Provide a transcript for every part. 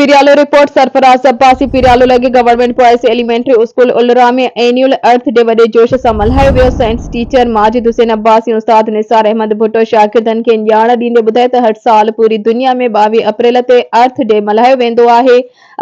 पिरियालो report Sarfaraz Abbasi पिरियालो लगे government boys elementary school उलरा में annual अर्थ day वडे जोश सां मल्हायो वियो। साइंस टीचर माजिद हुसैन अब्बासी उस्ताद निसार अहमद भुट्टो शागिर्दनि खे ॼाण ॾींदे ॿुधायो त हर साल पूरी दुनिया में 22 अप्रैल ते अर्थ डे मल्हायो वेंदो आहे।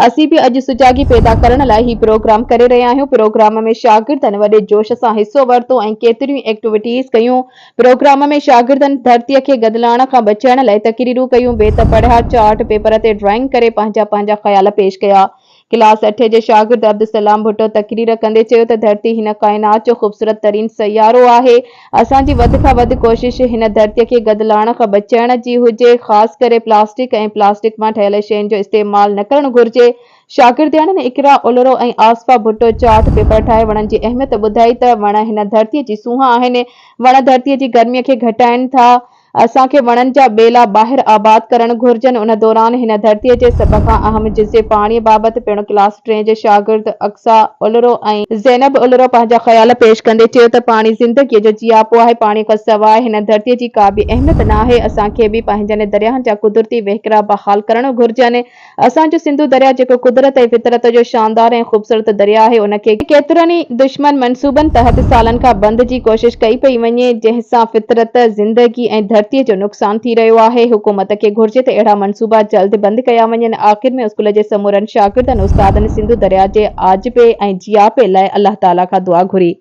असीं भी अॼु सुजागी पैदा करण लाइ ही प्रोग्राम करे रहिया आहियूं। प्रोग्राम में शागिर्दनि वॾे जोश सां हिस्सो वरितो ऐं केतिरियूं एक्टिविटीज़ कयूं। प्रोग्राम में शागिर्दनि धरतीअ खे गदिलाइण खां बचाइण लाइ तकरीरूं कयूं। बेत पढ़िया, चार्ट पेपर ते ड्राइंग करे पंहिंजा ख़्याल पेश कया। क्लास 8 जे शागिर्द अब्दुसलाम भुट्टो तकरीर कंदे चयो त धरती हिन काइनात जो ख़ूबसूरत तरीन सयारो आहे। असांजी वध खां वध कोशिश हिन धरतीअ खे गदिलाइण खां बचाइण जी हुजे। ख़ासि करे प्लास्टिक ऐं प्लास्टिक मां ठहियल शयुनि जो इस्तेमालु न करणु घुर्जे। शागिर्दियाणियुनि इकरा उलरो ऐं आसफा भुट्टो चार्ट पेपर ठाहे वणनि जी अहमियत ॿुधाई त वण हिन धरतीअ जी सूंह आहिनि। वण धरतीअ जी गर्मीअ खे घटाइनि था। असांखे वणनि जा ॿेला ॿाहिरि आबाद करणु घुर्जनि। उन दौरान हिन धरतीअ जे सभ खां अहम जिसे पाणीअ बाबति पिणु क्लास 3 जे शागिर्द अक्सा उलरो ऐं ज़ैनब उलरो पंहिंजा ख़्याल पेश कंदे चयो त पाणी ज़िंदगीअ जो जियापो आहे। पाणी खां सवाइ हिन धरतीअ जी का बि अहमियत न आहे। असांखे बि पंहिंजनि दरियाहनि जा कुदरती वहिकिरा बहाल करणु घुर्जनि। असांजो सिंधु दरिया जेको कुदरत ऐं फितरत जो शानदार ऐं ख़ूबसूरत दरिया आहे, उनखे केतिरनि ई दुश्मन मंसूबनि तहत सालनि खां बंद जी कोशिश कई पई वञे, जंहिंसां फितरत, ज़िंदगी ऐं धरतीअ जो नुक़सान थी रहियो आहे। हुकूमत खे घुर्जे त अहिड़ा मंसूबा जल्द बंद कया वञनि। आख़िर में स्कूल जे समूरनि शागिर्दनि उस्तादनि सिंधु दरिया जे आजिबे ऐं जियापे लाइ अल्लाह ताला खां दुआ घुरी।